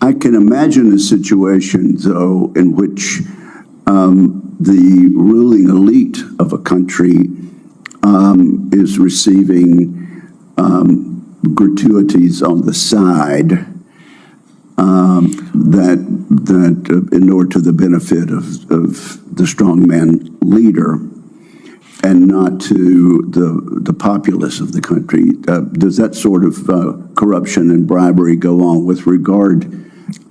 I can imagine a situation, though, in which the ruling elite of a country is receiving gratuities on the side that inure to the benefit of the strongman leader and not to the populace of the country. Does that sort of corruption and bribery go on with regard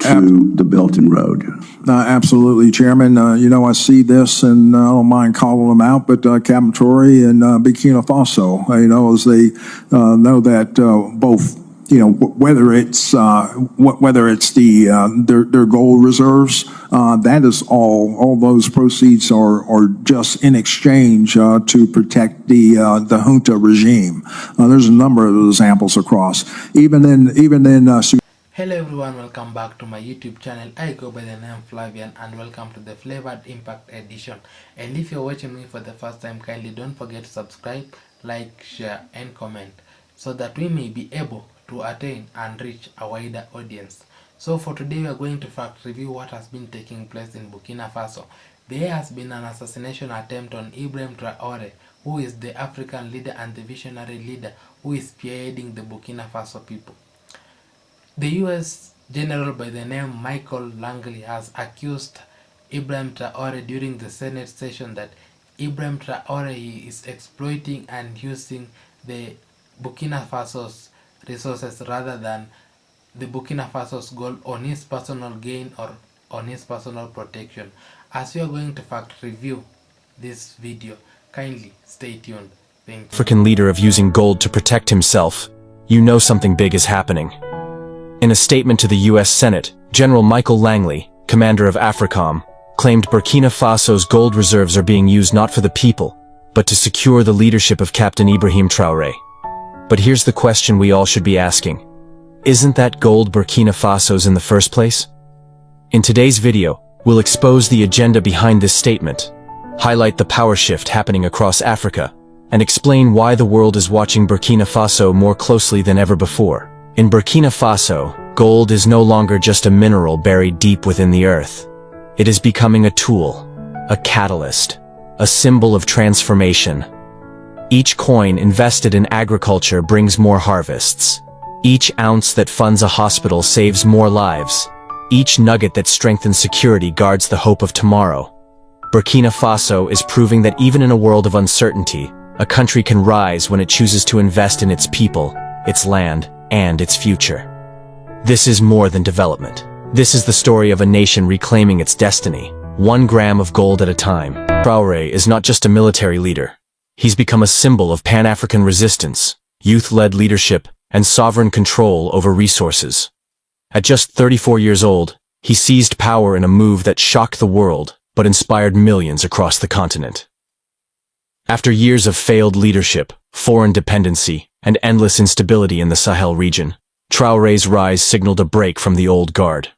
to the Belt and Road? Absolutely, Chairman. I see this, and I don't mind calling them out, but Captain Traore and Burkina Faso, as they know that both, whether it's their gold reserves, that is all those proceeds are just in exchange to protect the junta regime. There's a number of examples across, even in Hello everyone, welcome back to my YouTube channel. I go by the name Flavian and welcome to the Flavored Impact edition. And if you're watching me for the first time, kindly don't forget to subscribe, like, share and comment so that we may be able to attain and reach a wider audience. So for today we are going to fact review what has been taking place in Burkina Faso. There has been an assassination attempt on Ibrahim Traore, who is the African leader and the visionary leader who is spearheading the Burkina Faso people. The US general by the name Michael Langley has accused Ibrahim Traore during the Senate session that Ibrahim Traore is exploiting and using the Burkina Faso's resources rather than the Burkina Faso's goal on his personal gain or on his personal protection. As we are going to fact review this video, kindly stay tuned. Thank you. African leader of using gold to protect himself, something big is happening. In a statement to the U.S. Senate, General Michael Langley, commander of AFRICOM, claimed Burkina Faso's gold reserves are being used not for the people, but to secure the leadership of Captain Ibrahim Traore. But here's the question we all should be asking. Isn't that gold Burkina Faso's in the first place? In today's video, we'll expose the agenda behind this statement, highlight the power shift happening across Africa, and explain why the world is watching Burkina Faso more closely than ever before. In Burkina Faso, gold is no longer just a mineral buried deep within the earth. It is becoming a tool, a catalyst, a symbol of transformation. Each coin invested in agriculture brings more harvests. Each ounce that funds a hospital saves more lives. Each nugget that strengthens security guards the hope of tomorrow. Burkina Faso is proving that even in a world of uncertainty, a country can rise when it chooses to invest in its people, its land, and its future. This is more than development. This is the story of a nation reclaiming its destiny, 1 gram of gold at a time. Traore is not just a military leader. He's become a symbol of Pan-African resistance, youth-led leadership, and sovereign control over resources. At just 34 years old, he seized power in a move that shocked the world, but inspired millions across the continent. After years of failed leadership, foreign dependency, and endless instability in the Sahel region, Traore's rise signaled a break from the old guard.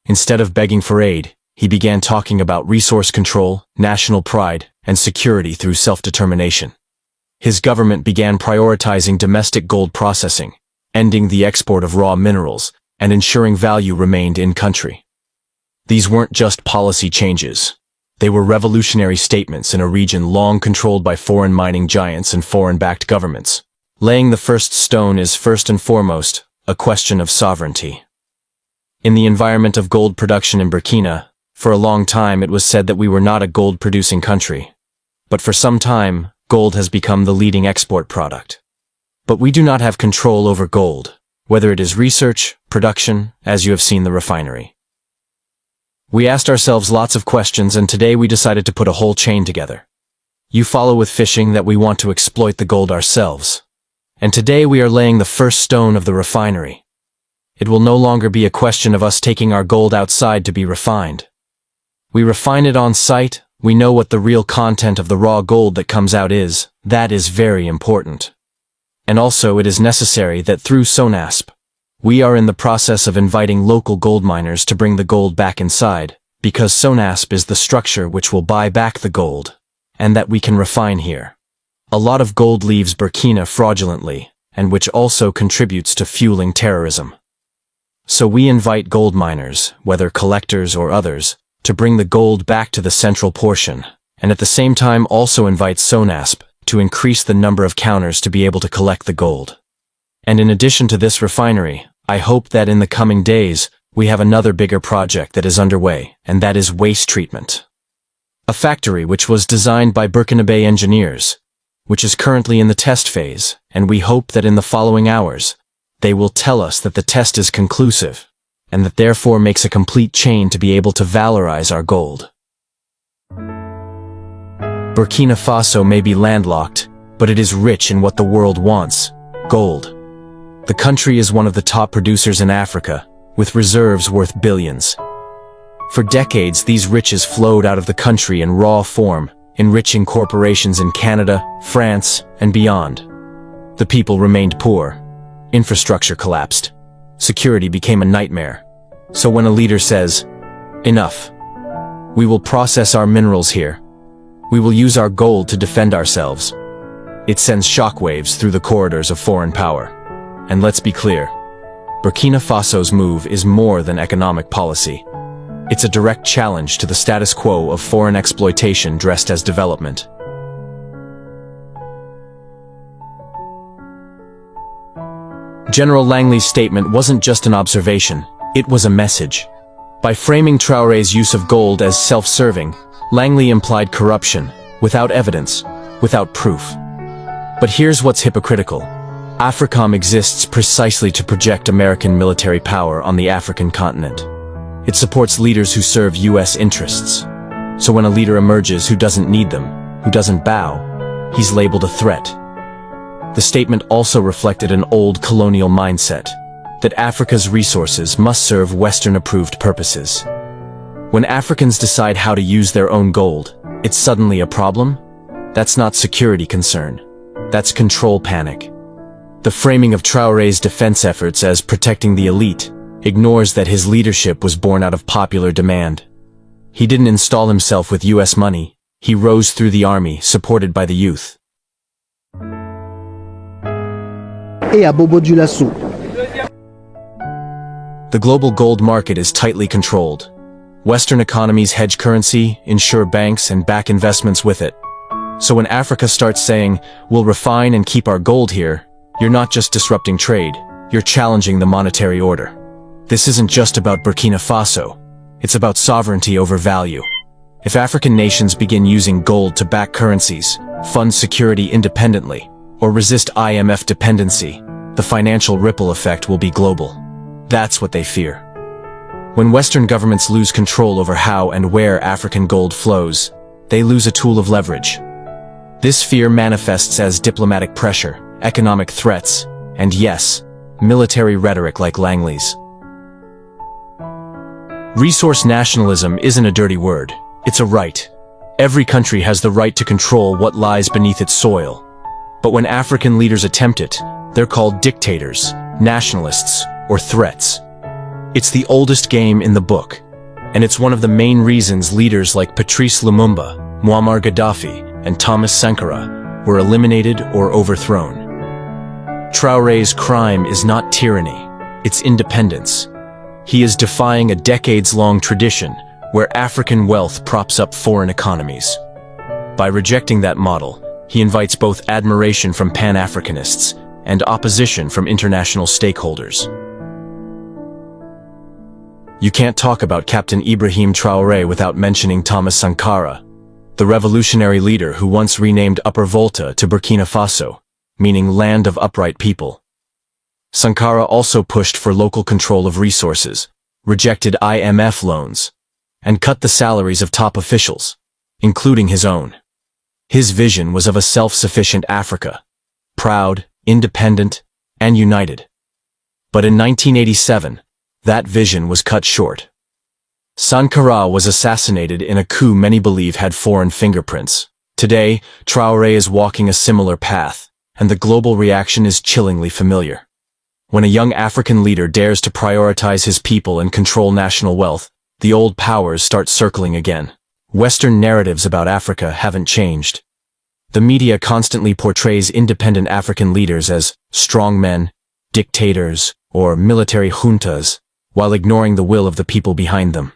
Instead of begging for aid, he began talking about resource control, national pride, and security through self-determination. His government began prioritizing domestic gold processing, ending the export of raw minerals, and ensuring value remained in-country. These weren't just policy changes. They were revolutionary statements in a region long controlled by foreign mining giants and foreign-backed governments. Laying the first stone is first and foremost a question of sovereignty. In the environment of gold production in Burkina, for a long time it was said that we were not a gold-producing country. But for some time, gold has become the leading export product. But we do not have control over gold, whether it is research, production, as you have seen the refinery. We asked ourselves lots of questions, and today we decided to put a whole chain together. You follow with fishing that we want to exploit the gold ourselves. And today we are laying the first stone of the refinery. It will no longer be a question of us taking our gold outside to be refined. We refine it on site, we know what the real content of the raw gold that comes out is. That is very important. And also it is necessary that through SONASP, we are in the process of inviting local gold miners to bring the gold back inside, because SONASP is the structure which will buy back the gold, and that we can refine here. A lot of gold leaves Burkina fraudulently, and which also contributes to fueling terrorism. So we invite gold miners, whether collectors or others, to bring the gold back to the central portion, and at the same time also invite SONASP to increase the number of counters to be able to collect the gold. And in addition to this refinery, I hope that in the coming days, we have another bigger project that is underway, and that is waste treatment. A factory which was designed by Burkinabe engineers, which is currently in the test phase, and we hope that in the following hours, they will tell us that the test is conclusive, and that therefore makes a complete chain to be able to valorize our gold. Burkina Faso may be landlocked, but it is rich in what the world wants, gold. The country is one of the top producers in Africa, with reserves worth billions. For decades, these riches flowed out of the country in raw form, enriching corporations in Canada, France, and beyond. The people remained poor. Infrastructure collapsed. Security became a nightmare. So when a leader says, "Enough. We will process our minerals here. We will use our gold to defend ourselves," it sends shockwaves through the corridors of foreign power. And let's be clear, Burkina Faso's move is more than economic policy. It's a direct challenge to the status quo of foreign exploitation dressed as development. General Langley's statement wasn't just an observation, it was a message. By framing Traore's use of gold as self-serving, Langley implied corruption, without evidence, without proof. But here's what's hypocritical. AFRICOM exists precisely to project American military power on the African continent. It supports leaders who serve US interests. So when a leader emerges who doesn't need them, who doesn't bow, he's labeled a threat. The statement also reflected an old colonial mindset, that Africa's resources must serve Western-approved purposes. When Africans decide how to use their own gold, it's suddenly a problem? That's not security concern. That's control panic. The framing of Traore's defense efforts as protecting the elite ignores that his leadership was born out of popular demand. He didn't install himself with US money. He rose through the army, supported by the youth. Et à Bobo du Lasso. The global gold market is tightly controlled. Western economies hedge currency, insure banks, and back investments with it. So when Africa starts saying, "We'll refine and keep our gold here," you're not just disrupting trade, you're challenging the monetary order. This isn't just about Burkina Faso. It's about sovereignty over value. If African nations begin using gold to back currencies, fund security independently, or resist IMF dependency, the financial ripple effect will be global. That's what they fear. When Western governments lose control over how and where African gold flows, they lose a tool of leverage. This fear manifests as diplomatic pressure, economic threats, and yes, military rhetoric like Langley's. Resource nationalism isn't a dirty word, it's a right. Every country has the right to control what lies beneath its soil. But when African leaders attempt it, they're called dictators, nationalists, or threats. It's the oldest game in the book, and it's one of the main reasons leaders like Patrice Lumumba, Muammar Gaddafi, and Thomas Sankara were eliminated or overthrown. Traore's crime is not tyranny, it's independence. He is defying a decades-long tradition where African wealth props up foreign economies. By rejecting that model, he invites both admiration from Pan-Africanists and opposition from international stakeholders. You can't talk about Captain Ibrahim Traore without mentioning Thomas Sankara, the revolutionary leader who once renamed Upper Volta to Burkina Faso, meaning land of upright people. Sankara also pushed for local control of resources, rejected IMF loans, and cut the salaries of top officials, including his own. His vision was of a self-sufficient Africa, proud, independent, and united. But in 1987, that vision was cut short. Sankara was assassinated in a coup many believe had foreign fingerprints. Today, Traore is walking a similar path, and the global reaction is chillingly familiar. When a young African leader dares to prioritize his people and control national wealth, the old powers start circling again. Western narratives about Africa haven't changed. The media constantly portrays independent African leaders as strong men, dictators, or military juntas, while ignoring the will of the people behind them.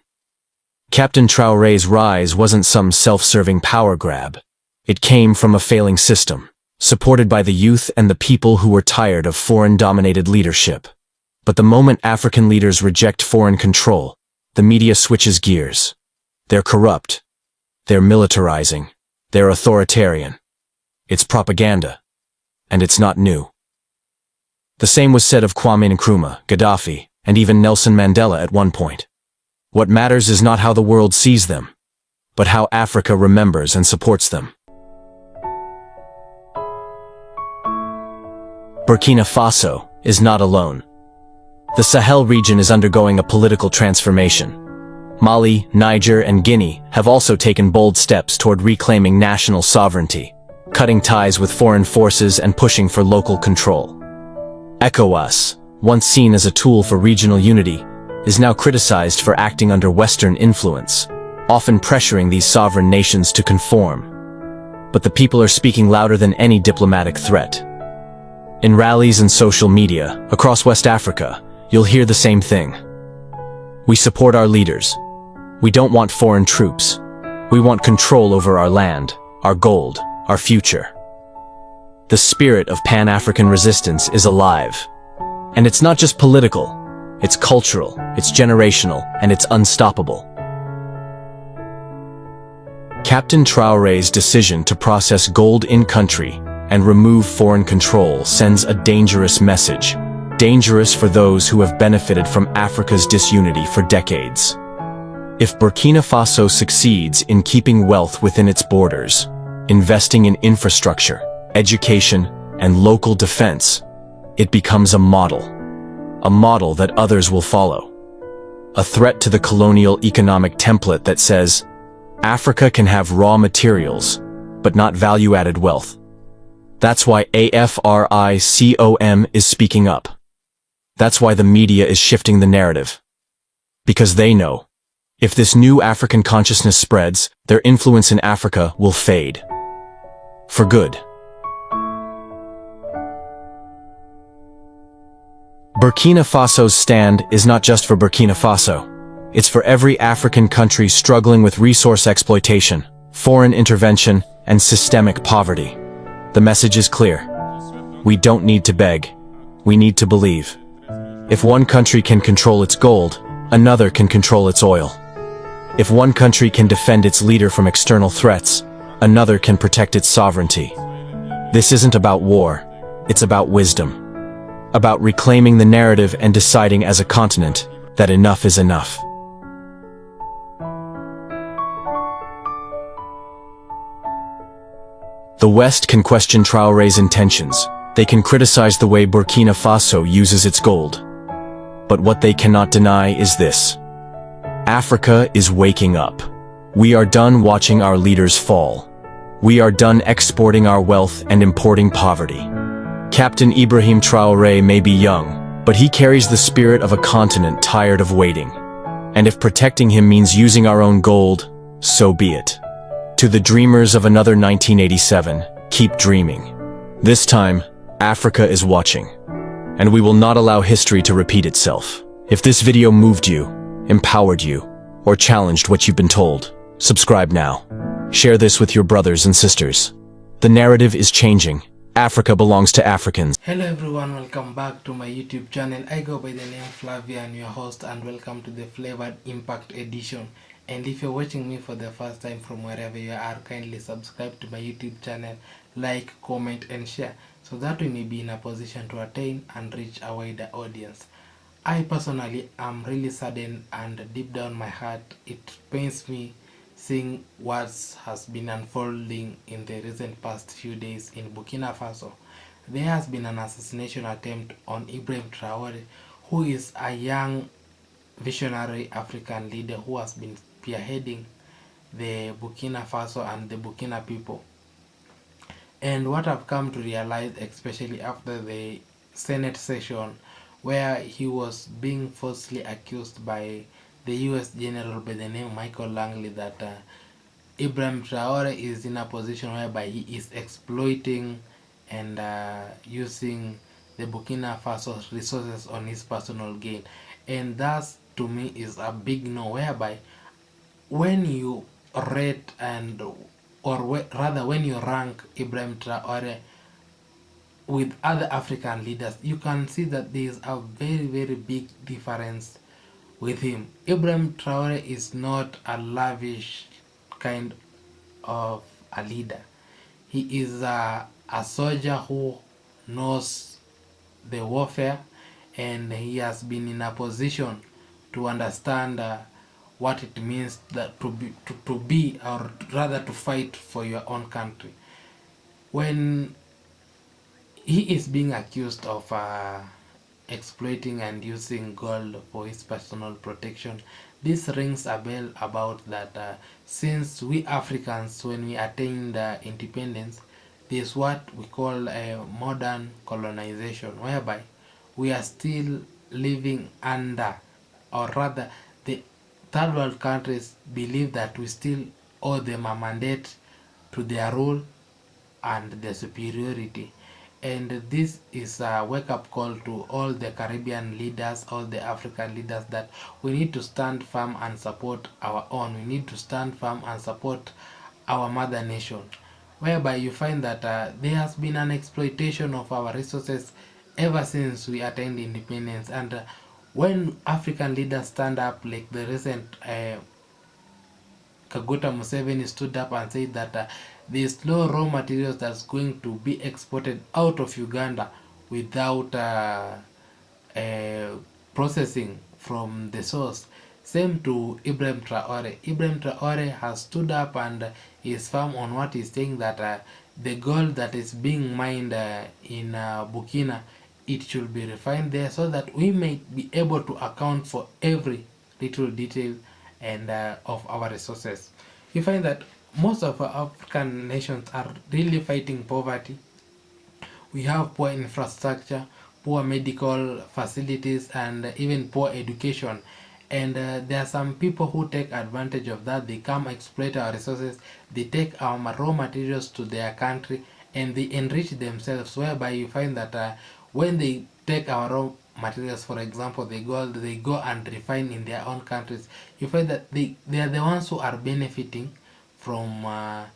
Captain Traore's rise wasn't some self-serving power grab. It came from a failing system, supported by the youth and the people who were tired of foreign-dominated leadership. But the moment African leaders reject foreign control, the media switches gears. They're corrupt. They're militarizing. They're authoritarian. It's propaganda. And it's not new. The same was said of Kwame Nkrumah, Gaddafi, and even Nelson Mandela at one point. What matters is not how the world sees them, but how Africa remembers and supports them. Burkina Faso is not alone. The Sahel region is undergoing a political transformation. Mali, Niger, and Guinea have also taken bold steps toward reclaiming national sovereignty, cutting ties with foreign forces and pushing for local control. ECOWAS, once seen as a tool for regional unity, is now criticized for acting under Western influence, often pressuring these sovereign nations to conform. But the people are speaking louder than any diplomatic threat. In rallies and social media across West Africa, you'll hear the same thing. We support our leaders. We don't want foreign troops. We want control over our land, our gold, our future. The spirit of Pan-African resistance is alive. And it's not just political. It's cultural, it's generational, and it's unstoppable. Captain Traore's decision to process gold in-country and remove foreign control sends a dangerous message. Dangerous for those who have benefited from Africa's disunity for decades. If Burkina Faso succeeds in keeping wealth within its borders, investing in infrastructure, education, and local defense, it becomes a model that others will follow. A threat to the colonial economic template that says, Africa can have raw materials, but not value-added wealth. That's why AFRICOM is speaking up. That's why the media is shifting the narrative. Because they know, if this new African consciousness spreads, their influence in Africa will fade. For good. Burkina Faso's stand is not just for Burkina Faso. It's for every African country struggling with resource exploitation, foreign intervention, and systemic poverty. The message is clear. We don't need to beg. We need to believe. If one country can control its gold, another can control its oil. If one country can defend its leader from external threats, another can protect its sovereignty. This isn't about war. It's about wisdom. About reclaiming the narrative and deciding as a continent that enough is enough. The West can question Traore's intentions. They can criticize the way Burkina Faso uses its gold. But what they cannot deny is this. Africa is waking up. We are done watching our leaders fall. We are done exporting our wealth and importing poverty. Captain Ibrahim Traore may be young, but he carries the spirit of a continent tired of waiting. And if protecting him means using our own gold, so be it. To the dreamers of another 1987, keep dreaming. This time, Africa is watching. And we will not allow history to repeat itself. If this video moved you, empowered you, or challenged what you've been told, subscribe now. Share this with your brothers and sisters. The narrative is changing. Africa belongs to Africans. Hello everyone, welcome back to my YouTube channel. I go by the name Flavian, your host, and welcome to the Flavored Impact Edition. And if you're watching me for the first time from wherever you are, kindly subscribe to my YouTube channel, like, comment, and share, so that we may be in a position to attain and reach a wider audience. I personally am really saddened, and deep down my heart, it pains me seeing what has been unfolding in the recent past few days in Burkina Faso. There has been an assassination attempt on Ibrahim Traore, who is a young visionary African leader who has been spearheading the Burkina Faso and the Burkina people. And what I've come to realize, especially after the Senate session where he was being falsely accused by the US general by the name Michael Langley, that Ibrahim Traore is in a position whereby he is exploiting and using the Burkina Faso's resources on his personal gain. and that to me is a big no, whereby when you rate and rather when you rank Ibrahim Traore with other African leaders, you can see that there is a very big difference with him. Ibrahim Traore is not a lavish kind of a leader. He is a soldier who knows the warfare, and he has been in a position to understand what it means that to be or rather to fight for your own country. When he is being accused of exploiting and using gold for his personal protection, this rings a bell about that since we Africans, when we attained independence, there's what we call a modern colonization, whereby we are still living under, or rather the third world countries believe that we still owe them a mandate to their rule and their superiority. And this is a wake-up call to all the Caribbean leaders, all the African leaders, that we need to stand firm and support our own. We need to stand firm and support our mother nation, whereby you find that there has been an exploitation of our resources ever since we attained independence. And when African leaders stand up, like the recent Kaguta Museveni stood up and said that there's no raw materials that's going to be exported out of Uganda without processing from the source. Same to Ibrahim Traore. Ibrahim Traore has stood up and is firm on what he's saying, that the gold that is being mined in Burkina, it should be refined there, so that we may be able to account for every little detail and of our resources. You find that most of our African nations are really fighting poverty. We have poor infrastructure, poor medical facilities, and even poor education. And there are some people who take advantage of that. They come exploit our resources, they take our raw materials to their country, and they enrich themselves, whereby you find that when they take our raw materials, for example they go and refine in their own countries, you find that they are the ones who are benefiting from our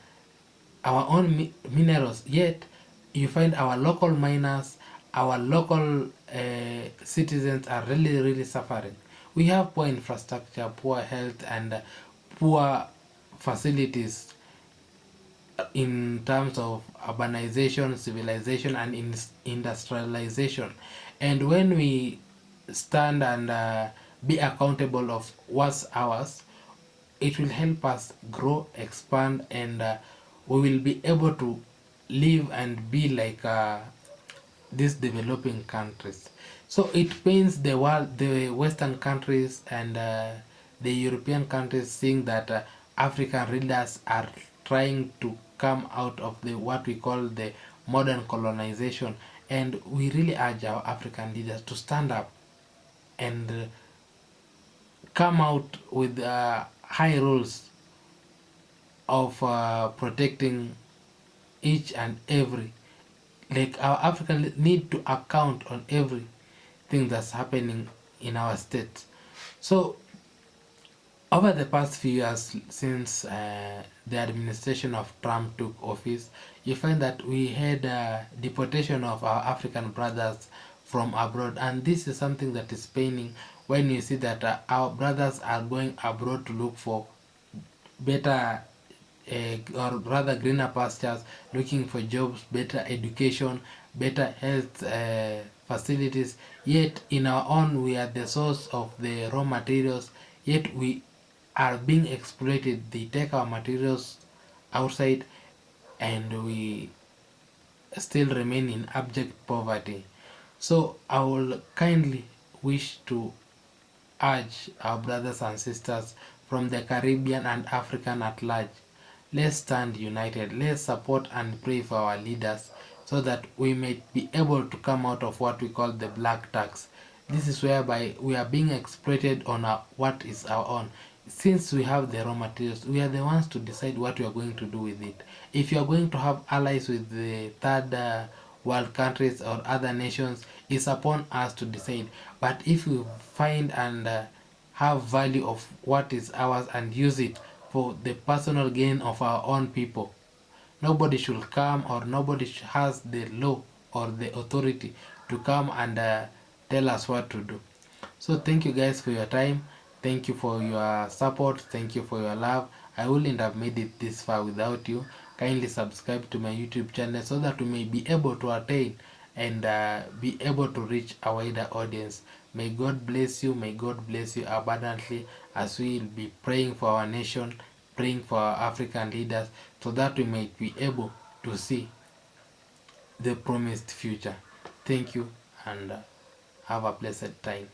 own minerals, yet you find our local miners, our local citizens are really suffering. We have poor infrastructure, poor health, and poor facilities in terms of urbanization, civilization, and industrialization. And when we stand and be accountable of what's ours, it will help us grow, expand, and we will be able to live and be like these developing countries. So it pains the world, the Western countries and the European countries, seeing that African leaders are trying to come out of the what we call the modern colonization. And we really urge our African leaders to stand up and come out with high rules of protecting each and every, like our African need to account on everything that's happening in our state. So over the past few years since the administration of Trump took office, you find that we had deportation of our African brothers from abroad, and this is something that is paining when you see that our brothers are going abroad to look for better or rather greener pastures, looking for jobs, better education, better health facilities. Yet in our own, we are the source of the raw materials, yet we are being exploited. They take our materials outside and we still remain in abject poverty. So I will kindly wish to urge our brothers and sisters from the Caribbean and African at large, let's stand united, let's support and pray for our leaders, so that we may be able to come out of what we call the black tax. This is whereby we are being exploited on what is our own. Since we have the raw materials, we are the ones to decide what we are going to do with it. If you are going to have allies with the third world countries or other nations, It's upon us to decide. But if we find and have value of what is ours and use it for the personal gain of our own people, nobody should come, or nobody has the law or the authority to come and tell us what to do. So thank you guys for your time. Thank you for your support. Thank you for your love. I wouldn't have made it this far without you. Kindly subscribe to my YouTube channel so that we may be able to attain and be able to reach a wider audience. May God bless you. May God bless you abundantly as we will be praying for our nation, praying for our African leaders, so that we may be able to see the promised future. Thank you, and have a blessed time.